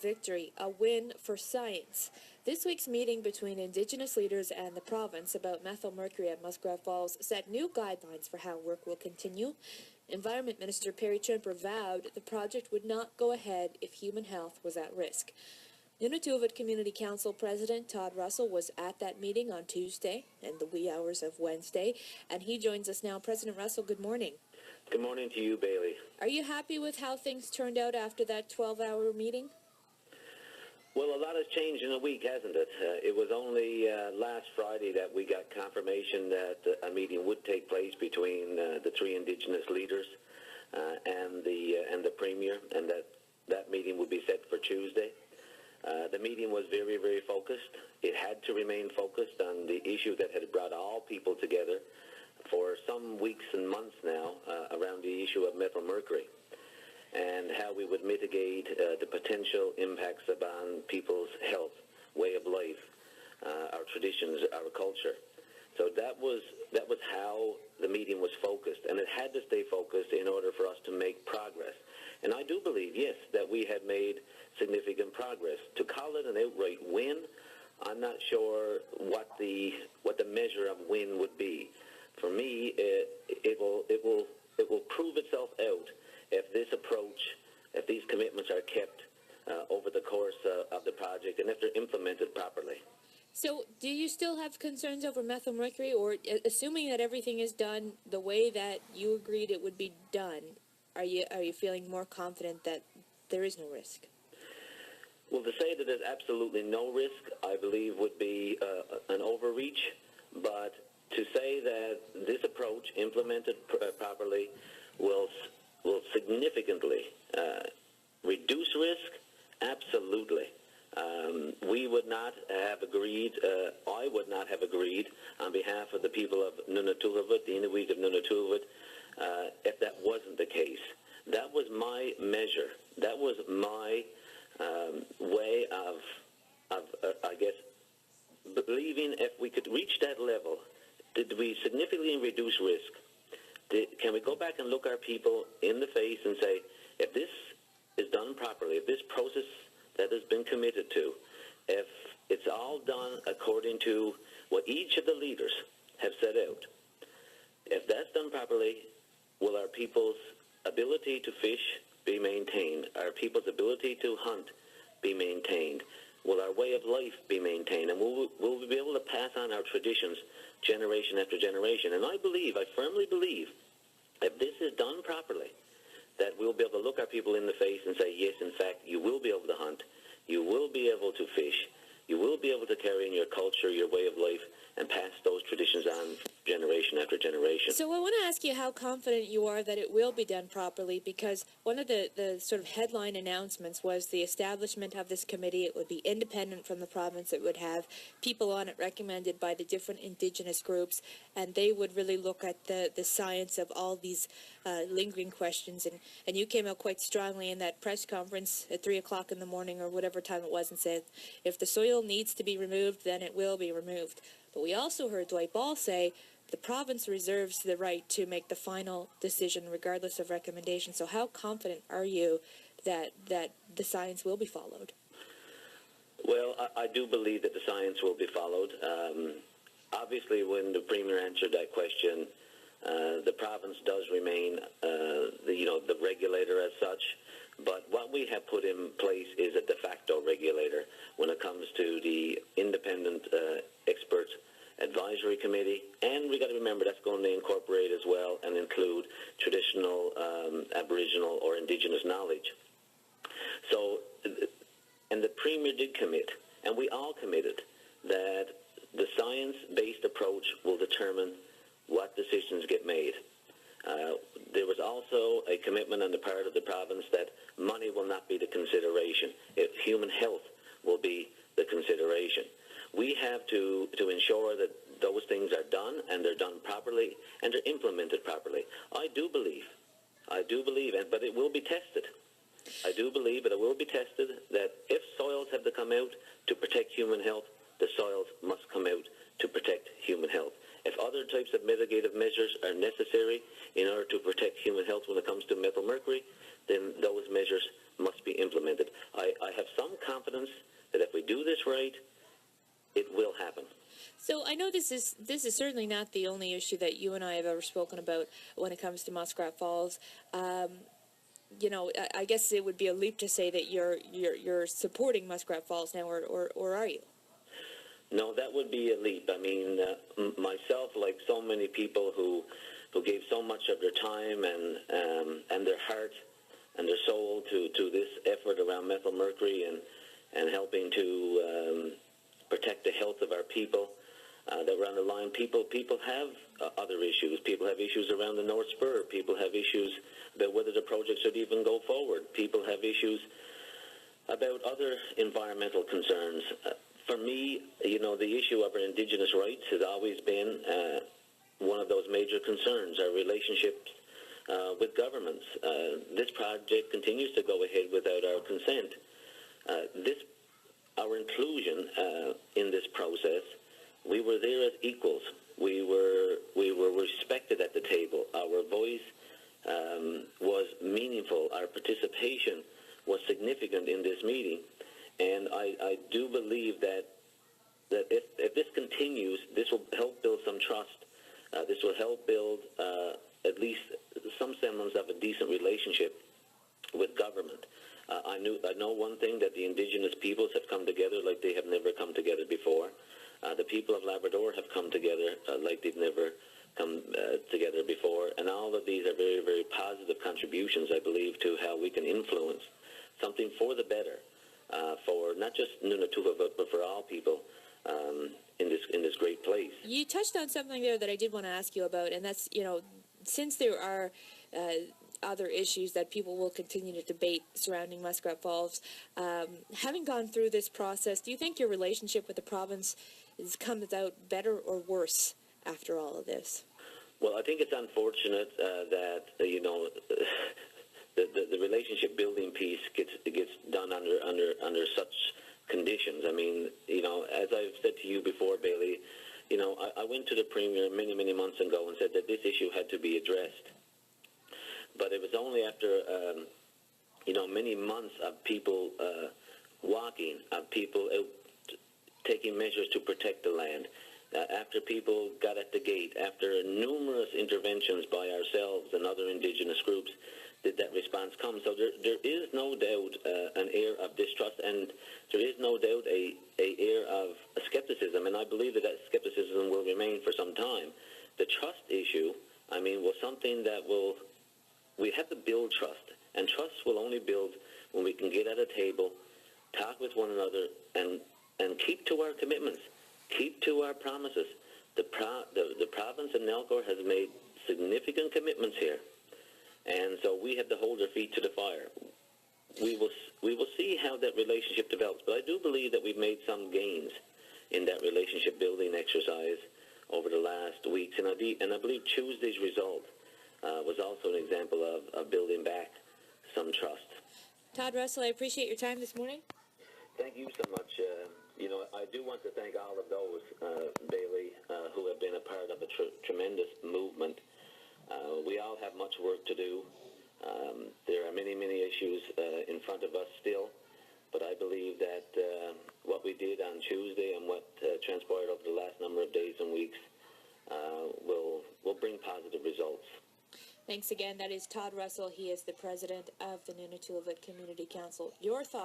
victory, a win for science. This week's meeting between Indigenous leaders and the province about methyl mercury at Muskrat Falls set new guidelines for how work will continue. Environment Minister Perry Trimper vowed the project would not go ahead if human health was at risk. Nunatukavut Community Council President Todd Russell was at that meeting on Tuesday and the wee hours of Wednesday, and he joins us now. President Russell, good morning. Good morning to you, Bailey. Are you happy with how things turned out after that 12-hour meeting? Well, a lot has changed in a week, hasn't it? It was only last Friday that we got confirmation that a meeting would take place between the three Indigenous leaders and the Premier, and that meeting would be set for Tuesday. The meeting was very, very focused. It had to remain focused on the issue that had brought all people together for some weeks and months now around the issue of methyl mercury and how we would mitigate the potential impacts upon people's health, way of life, our traditions, our culture. So that was how the meeting was focused, and it had to stay focused in order for us to make progress. And I do believe, yes, that we had made significant progress. To call it an outright win, I'm not sure what the measure of win would be. For me, it will prove itself out if this approach, if these commitments are kept over the course of the project and if they're implemented properly. So do you still have concerns over methyl mercury, or assuming that everything is done the way that you agreed it would be done, are you feeling more confident that there is no risk? Well, to say that there's absolutely no risk, I believe would be an overreach, but to say that this approach implemented properly will significantly reduce risk, absolutely. We would not have agreed, I would not have agreed on behalf of the people of Nunatukavut, the Inuit of Nunatsiavut, if that wasn't the case. That was my measure. That was my way of I guess, believing if we could reach that level, did we significantly reduce risk? Can we go back and look our people in the face and say, if this is done properly, if this process that has been committed to, if it's all done according to what each of the leaders have set out, if that's done properly, will our people's ability to fish be maintained? Our people's ability to hunt be maintained? Will our way of life be maintained? And will we be able to pass on our traditions generation after generation? And I firmly believe, if this is done properly, that we'll be able to look our people in the face and say, yes, in fact, you will be able to hunt, you will be able to fish, you will be able to carry in your culture, your way of life, and pass those traditions on generation after generation. So I want to ask you how confident you are that it will be done properly, because one of the sort of headline announcements was the establishment of this committee. It would be independent from the province. It would have people on it recommended by the different Indigenous groups, and they would really look at the science of all these lingering questions. And you came out quite strongly in that press conference at 3 o'clock in the morning or whatever time it was and said, if the soil needs to be removed, then it will be removed. But we also heard Dwight Ball say the province reserves the right to make the final decision regardless of recommendation. So how confident are you that the science will be followed? Well, I do believe that the science will be followed. Obviously, when the Premier answered that question, the province does remain the regulator as such. But what we have put in place is a de facto regulator when it comes to the independent expert advisory committee. And we got to remember that's going to incorporate as well and include traditional Aboriginal or Indigenous knowledge. So, and the Premier did commit, and we all committed, that the science-based approach will determine what decisions get made. There was also a commitment on the part of the province that money will not be the consideration. If human health will be the consideration. We have to ensure that those things are done, and they're done properly, and they're implemented properly. I do believe, but it will be tested. I do believe that it will be tested, that if soils have to come out to protect human health, the soils must come out to protect human health. If other types of mitigative measures are necessary in order to protect human health when it comes to methyl mercury, then those measures must be implemented. I have some confidence that if we do this right, it will happen. So I know this is certainly not the only issue that you and I have ever spoken about when it comes to Muskrat Falls. You know, I guess it would be a leap to say that you're supporting Muskrat Falls now, or are you? No, that would be a leap. I mean, myself, like so many people who gave so much of their time and their heart and their soul to this effort around methyl mercury and helping to protect the health of our people that were on the line. People have other issues. People have issues around the North Spur. People have issues about whether the project should even go forward. People have issues about other environmental concerns. For me, you know, the issue of our Indigenous rights has always been one of those major concerns, our relationships with governments. This project continues to go ahead without our consent. Our inclusion in this process, we were there as equals. We were respected at the table. Our voice was meaningful. Our participation was significant in this meeting. And I do believe that if this continues, this will help build some trust. This will help build at least some semblance of a decent relationship with government. I know one thing, that the Indigenous peoples have come together like they have never come together before. The people of Labrador have come together like they've never come together before. And all of these are very, very positive contributions, I believe, to how we can influence something for the better, for not just Nunatukavut, but for all people in this great place. You touched on something there that I did want to ask you about, and that's, you know, since there are other issues that people will continue to debate surrounding Muskrat Falls, having gone through this process, do you think your relationship with the province comes out better or worse after all of this? Well, I think it's unfortunate that, you know, the relationship building piece gets done under such conditions. I mean, you know, as I've said to you before, Bailey, you know, I went to the Premier many months ago and said that this issue had to be addressed. But it was only after, you know, many months of people walking, of people taking measures to protect the land, after people got at the gate, after numerous interventions by ourselves and other Indigenous groups, did that response come. So there is no doubt an air of distrust, and there is no doubt a air of skepticism, and I believe that skepticism will remain for some time. The trust issue, I mean, was something that we have to build trust, and trust will only build when we can get at a table, talk with one another, and keep to our commitments, keep to our promises. The province of Nalcor has made significant commitments here, and so we have to hold our feet to the fire. We will see how that relationship develops, but I do believe that we've made some gains in that relationship building exercise over the last weeks, and I believe Tuesday's result was also an example of building back some trust. Todd Russell, I appreciate your time this morning. Thank you so much. You know, I do want to thank all of those, Bailey, who have been a part of a tremendous movement. We all have much work to do. There are many issues in front of us still, but I believe that what we did on Tuesday and what transpired over the last number of days and weeks will bring positive results. Thanks again. That is Todd Russell. He is the president of the Nunatsiavut Community Council. Your thoughts?